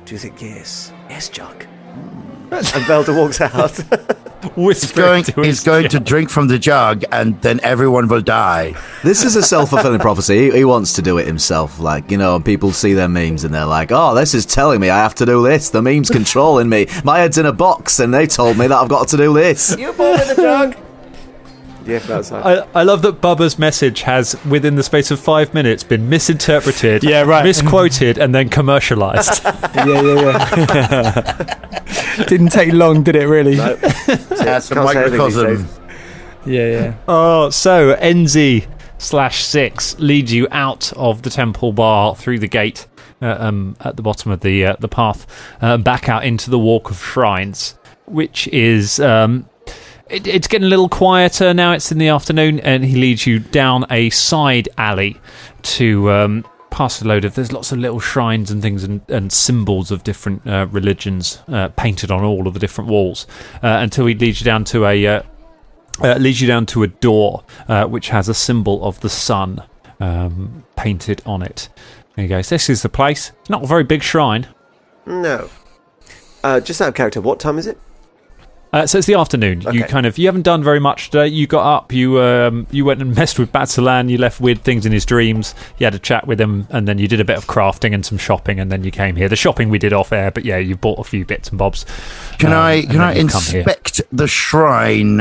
Do you think yes? Yes, jug. And Velda walks out. He's going to drink from the jug, and then everyone will die. This is a self-fulfilling prophecy. He wants to do it himself. Like, people see their memes and they're like, oh, this is telling me I have to do this. The meme's controlling me. My head's in a box and they told me that I've got to do this. You bought with the jug. Yeah, I love that Bubba's message has, within the space of 5 minutes, been misinterpreted, misquoted, and then commercialised. Yeah. Didn't take long, did it, really? No. That's a microcosm. Yeah. Oh, so NZ/6 leads you out of the temple bar through the gate at the bottom of the path, back out into the Walk of Shrines, which is... It's getting a little quieter now. It's in the afternoon, and he leads you down a side alley to past a load of... There's lots of little shrines and things and symbols of different religions painted on all of the different walls until he leads you down to a door which has a symbol of the sun painted on it. There he goes. This is the place. It's not a very big shrine. No. Just out of character, what time is it? So it's the afternoon. Okay. You haven't done very much today. You got up, you went and messed with Batsalan, you left weird things in his dreams, you had a chat with him, and then you did a bit of crafting and some shopping, and then you came here. The shopping we did off air, but yeah, you bought a few bits and bobs. Can I inspect the shrine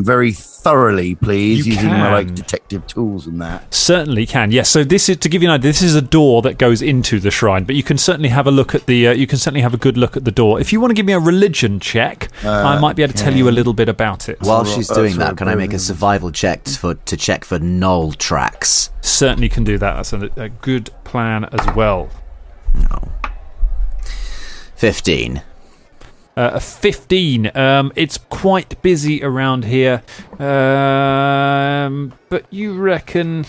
very thoroughly, please, using my detective tools and that? Certainly can. Yes. So this is, to give you an idea, this is a door that goes into the shrine, but you can certainly have a look at the. You can certainly have a good look at the door. If you want to give me a religion check, I might be able to tell you a little bit about it. While she's doing that, can I make a survival check to check for gnoll tracks? Certainly can do that. That's a good plan as well. No. 15. 15. It's quite busy around here, but you reckon...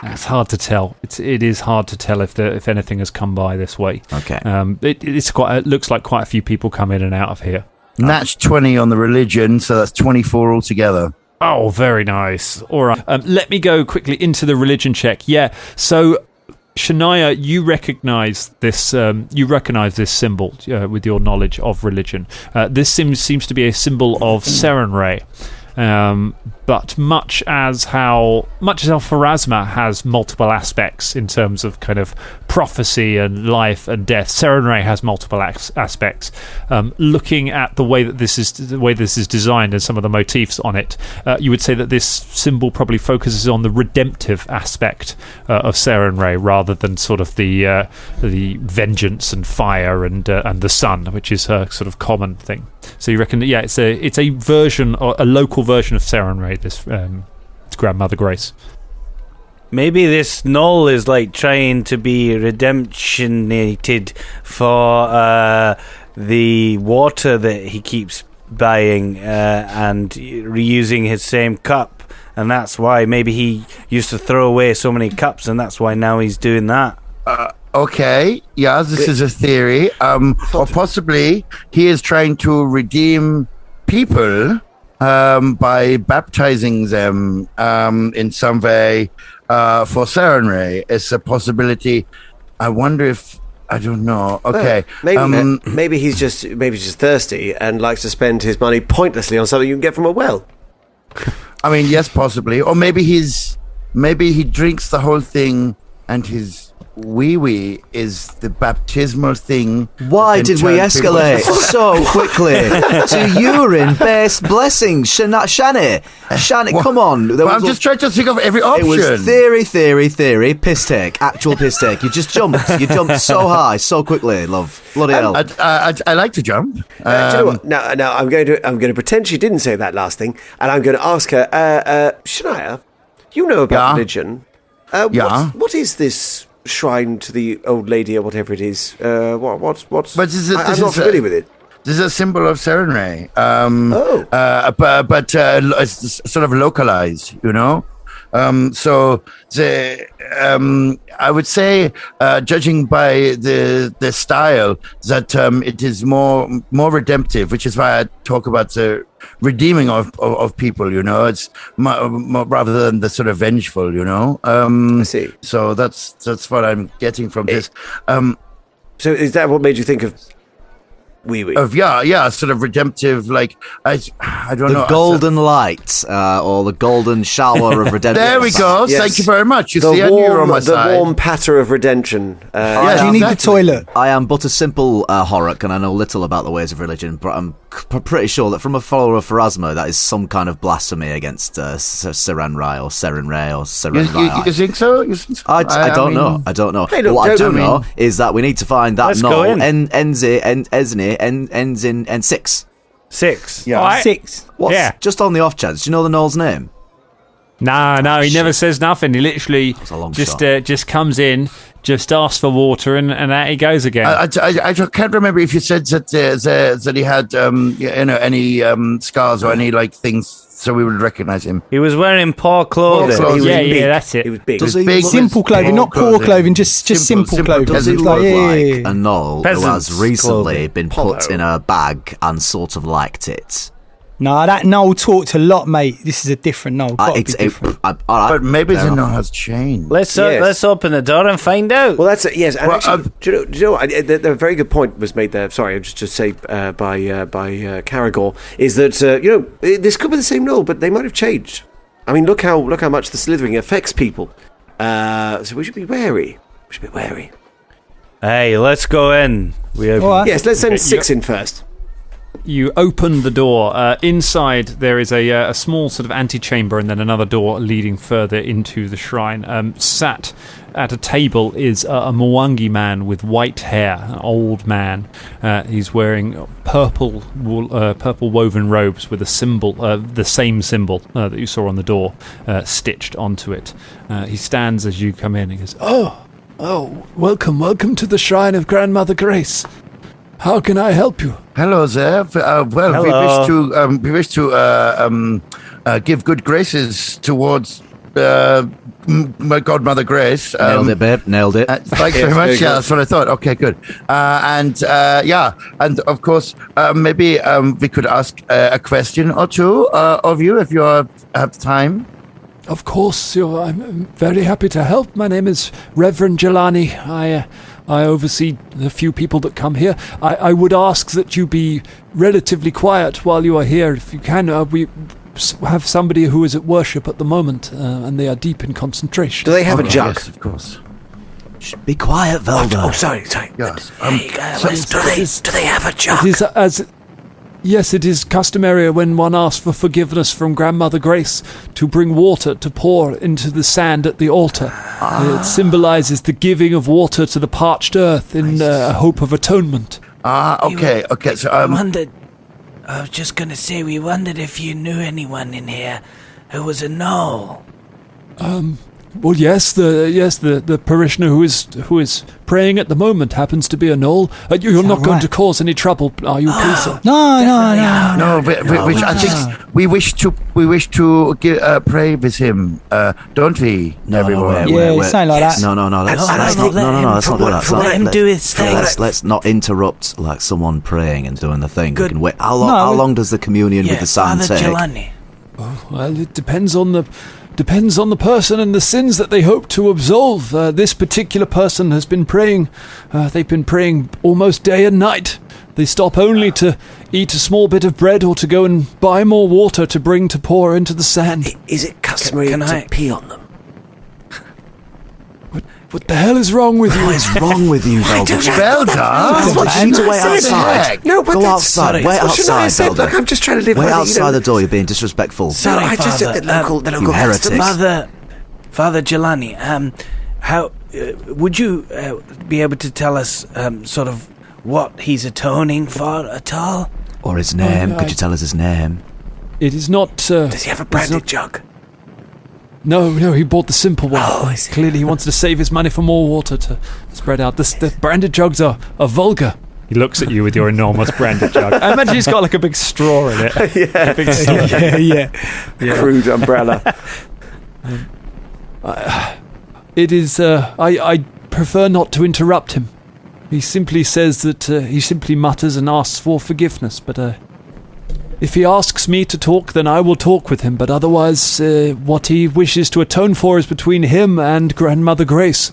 It's hard to tell. It is hard to tell if anything has come by this way. Okay. It looks like quite a few people come in and out of here. And that's 20 on the religion, so that's 24 altogether. Oh, very nice. All right. Let me go quickly into the religion check. Yeah. So, Shania, you recognise this. You recognise this symbol with your knowledge of religion. This seems to be a symbol of Serenray. But much as how Pharasma has multiple aspects in terms of kind of prophecy and life and death, Serenray has multiple aspects. Looking at the way this is designed and some of the motifs on it, you would say that this symbol probably focuses on the redemptive aspect of Serenray rather than sort of the vengeance and fire and the sun, which is her sort of common thing. So you reckon that it's a version, or a local version of Serenray, this Grandmother Grace. Maybe this gnoll is like trying to be redemptionated for the water that he keeps buying and reusing his same cup, and that's why maybe he used to throw away so many cups, and that's why now he's doing that. Okay, yeah, this is a theory. Or possibly he is trying to redeem people by baptizing them in some way for Serenray. It's a possibility. I wonder if... I don't know. Okay. Maybe he's just thirsty and likes to spend his money pointlessly on something you can get from a well. I mean, yes, possibly. Or maybe he drinks the whole thing and his wee is the baptismal thing. Why did we escalate so quickly to urine-based blessings? Shani, come on. I'm just trying to think of every option. It was theory, piss take, actual piss take. You just jumped. You jumped so high, so quickly, love. Bloody hell. I like to jump. Do you know what? Now I'm going to pretend she didn't say that last thing, and I'm going to ask her, Shania, you know about religion. What is this shrine to the old lady or whatever it is? What's But I'm not familiar with it. This is a symbol of Serenray. But it's sort of localized, you know. So I would say, judging by the style, that it is more redemptive, which is why I talk about the redeeming of people. You know, it's more, rather than the sort of vengeful. You know. I see. So that's what I'm getting from this. So is that what made you think of sort of redemptive, like I don't know, the golden light or the golden shower of redemption. There we go. Yes. Thank you very much. You the see, I knew you were on my side. The warm patter of redemption. Do you need the toilet? I am but a simple Horrocks, and I know little about the ways of religion, but I'm pretty sure that from a follower of Pharasma, that is some kind of blasphemy against Serenrai or Serenray or Serenrai. You think so? I don't know. I don't know. Hey, look, what I do know is that we need to find that gnoll ends in N6. 6. Yeah. Right. 6. What's, just on the off chance, do you know the gnoll's name? No, he never says nothing. He literally just comes in, just asks for water, and out he goes again. I can't remember if you said that he had any scars or any like things, so we would recognize him. He was wearing poor clothing. Yeah, that's it. He was big. He was big. Simple clothing, not poor clothing, just simple clothing. Does he look like a gnoll who has recently been put Polo. in a bag and sort of liked it? No, that gnoll talked a lot, mate. This is a different gnoll. But maybe the gnoll has changed. Let's open the door and find out. Well, that's it. Yes, and actually, do you know what? A very good point was made there. Sorry, just to say by Caragor is that this could be the same gnoll, but they might have changed. I mean, look how much the slithering affects people. So we should be wary. Hey, let's go in. Yes, let's send 6 in first. You open the door. Inside, there is a small sort of antechamber and then another door leading further into the shrine. Sat at a table is a Mwangi man with white hair, an old man. He's wearing purple woven robes with a symbol, the same symbol that you saw on the door, stitched onto it. He stands as you come in and goes, Oh, welcome to the Shrine of Grandmother Grace. How can I help you? Hello there. Hello. We wish to give good graces towards my godmother Grace. Nailed it, babe. Nailed it. Thanks very much. Yeah, that's what I thought. Okay, good. And of course, maybe we could ask a question or two of you if you have time. Of course, I'm very happy to help. My name is Reverend Jelani. I oversee the few people that come here. I would ask that you be relatively quiet while you are here, if you can. We have somebody who is at worship at the moment, and they are deep in concentration. Do they have a jug? Yes, of course. Be quiet, Velda. Oh, sorry. Yes. Do they have a jug? Yes, it is customary when one asks for forgiveness from Grandmother Grace to bring water to pour into the sand at the altar. It symbolizes the giving of water to the parched earth in hope of atonement. Okay. So I was just going to say, we wondered if you knew anyone in here who was a gnoll. Well, yes, the parishioner who is praying at the moment happens to be a gnoll. You're not going to cause any trouble, are you, please, sir? No. No, I think we wish to pray with him, don't we? Everyone. It's something like that. No. Let's not do that. Let him do his thing. Let's not interrupt like someone praying and doing the thing. We can wait. How long does the communion with the sand take? Jelani. Oh, well, it depends on the person and the sins that they hope to absolve. This particular person has been praying. They've been praying almost day and night. They stop only to eat a small bit of bread or to go and buy more water to bring to pour into the sand. Is it customary to pee on them? What the hell is wrong with you? What is wrong with you, Velda? Velda? You need to wait outside. No, but go outside. Wait outside, Velda. Look, I'm just trying to live. Wait outside the door. You're being disrespectful. Sorry, I just Father. the local you heretics. Father Jelani, how would you be able to tell us sort of what he's atoning for at all? Or his name? Could you tell us his name? It is not. Does he have a branded jug? No, he bought the simple one. Oh, I see. Clearly he wants to save his money for more water to spread out. The branded jugs are vulgar. He looks at you with your enormous branded jug. I imagine he's got like a big straw in it. Yeah. Crude umbrella. It is. I prefer not to interrupt him. He simply says that he simply mutters and asks for forgiveness. But if he asks me to talk, then I will talk with him. But otherwise, what he wishes to atone for is between him and Grandmother Grace.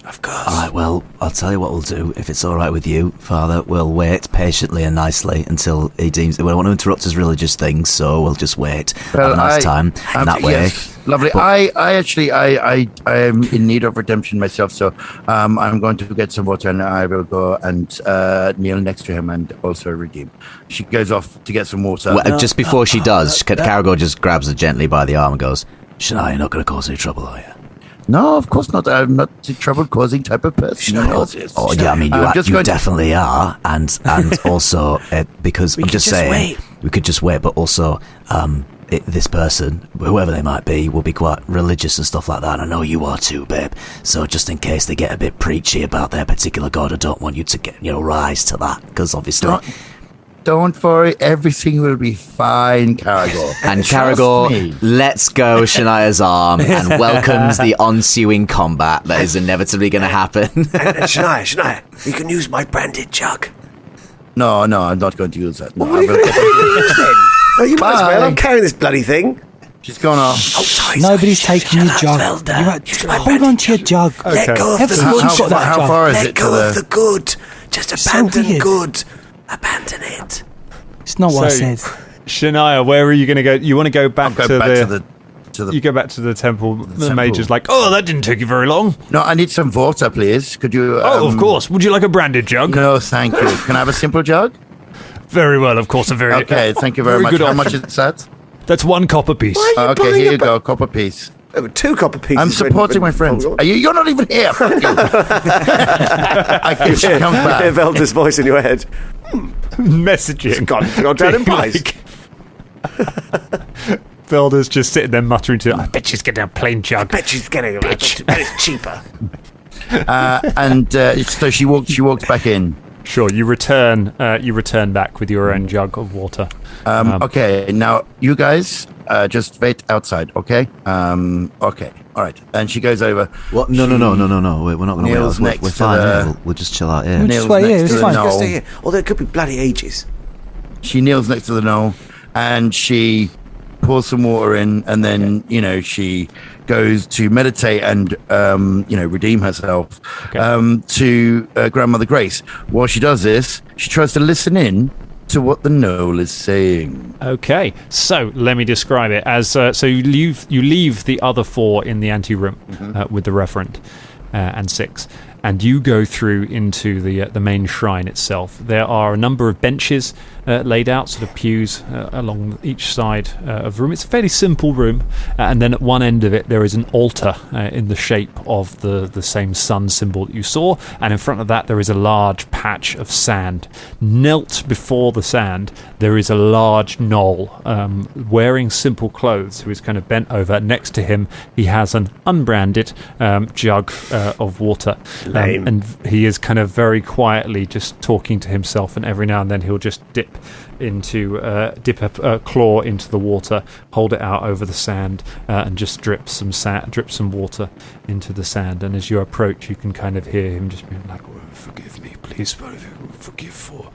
Of course. All right, well, I'll tell you what we'll do. If it's all right with you, Father, we'll wait patiently and nicely until he deems... We don't want to interrupt his religious things, so we'll just wait. Have a nice time. And that way... Yes, lovely. But I am in need of redemption myself, so I'm going to get some water and I will go and kneel next to him and also redeem. She goes off to get some water. Well, just before she does, Caragor just grabs her gently by the arm and goes, Shania, you're not going to cause any trouble, are you? No, of course not. I'm not a trouble-causing type of person. Oh, yeah, I mean, you definitely are. And also, because I'm just saying, we could just wait, but also, this person, whoever they might be, will be quite religious and stuff like that. And I know you are too, babe. So just in case they get a bit preachy about their particular god, I don't want you to get, rise to that. Because obviously... Don't worry, everything will be fine, Caragor. And Caragor lets go Shania's arm and welcomes the ensuing combat that is inevitably going to happen. and Shania, you can use my branded jug. No, I'm not going to use that. No, what are you going to use then? Well, you might as well. I'm carrying this bloody thing. She's gone off. Oh, sorry. Nobody's taking your jug. Hold on to your jug. Okay. Let go of the good. How far is it? Let go of the good. Just abandon good. Abandon it. It's not what I said. Shania, where are you going to go? You want to go back to the... You go back to the temple. The mage is like, oh, that didn't take you very long. No, I need some water, please. Could you... of course. Would you like a branded jug? No, thank you. Can I have a simple jug? Very well, of course. Okay, thank you very much. How much is that? That's 1 copper piece. Okay, here you go, copper piece. 2 copper pieces. I'm supporting my friends. You're not even here. Fuck you. I guess she comes back. Hear Velda's voice in your head. Messaging. Gone down in price. Velda's just sitting there muttering to her, I bet she's getting a plain jug. I bet she's getting a bitch. That is cheaper. So she walks back in. Sure, you return back with your own jug of water. Okay, now you guys just wait outside, okay? Okay, all right. And she goes over. What? No. We're not going to wait. We're fine. We'll just chill out here. We'll just wait here. It's fine. Just stay here. Although it could be bloody ages. She kneels next to the gnoll, and she pours some water in, and then she goes to meditate and redeem herself to Grandmother Grace. While she does this, she tries to listen in to what the gnoll is saying. Okay, so let me describe it as so you leave the other 4 in the anteroom with the reverend and 6. And you go through into the main shrine itself. There are a number of benches laid out, sort of pews along each side of the room. It's a fairly simple room, and then at one end of it there is an altar in the shape of the same sun symbol that you saw, and in front of that there is a large patch of sand. Knelt before the sand there is a large gnoll wearing simple clothes, who is kind of bent over. Next to him he has an unbranded jug of water. And he is kind of very quietly just talking to himself, and every now and then he'll just dip a claw into the water, hold it out over the sand, and just drip some water into the sand. And as you approach, you can kind of hear him just being like, oh, "Forgive me, please, forgive for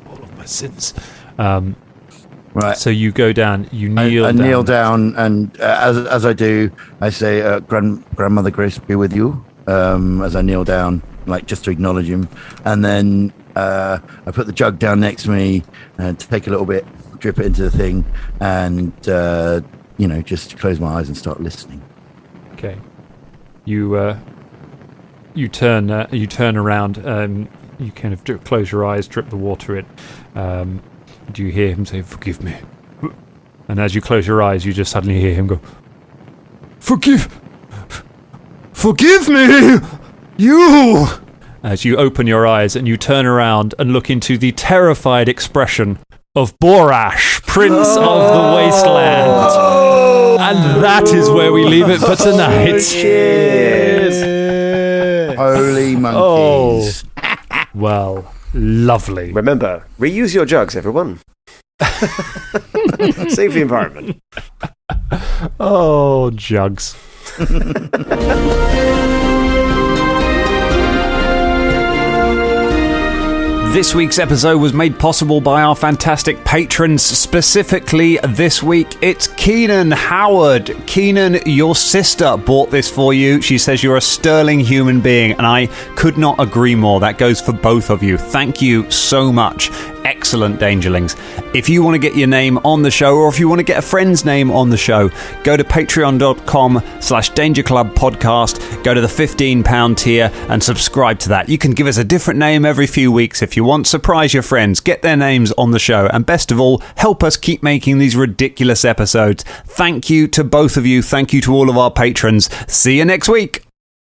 all of my sins." Right. So you go down, you kneel I down. kneel down, and as I do, I say, Grandmother Grace be with you. As I kneel down, like just to acknowledge him, and then I put the jug down next to me and take a little bit, drip it into the thing, and just close my eyes and start listening. Okay. You turn around, you kind of close your eyes, drip the water in. Do you hear him say, "Forgive me"? And as you close your eyes, you just suddenly hear him go, "Forgive me, you!" As you open your eyes and you turn around and look into the terrified expression of Borash, Prince of the Wasteland. And that is where we leave it for tonight. Cheers! Holy monkeys. Oh. Well, lovely. Remember, reuse your jugs, everyone. Save the environment. Oh, jugs. This week's episode was made possible by our fantastic patrons. Specifically, this week, it's Keenan Howard. Keenan, your sister bought this for you. She says you're a sterling human being, and I could not agree more. That goes for both of you. Thank you so much. Excellent, Dangerlings. If you want to get your name on the show, or if you want to get a friend's name on the show, go to patreon.com/dangerclubpodcast, go to the £15 tier and subscribe to that. You can give us a different name every few weeks if you want. Surprise your friends, get their names on the show, and best of all, help us keep making these ridiculous episodes. Thank you to both of you. Thank you to all of our patrons. See you next week.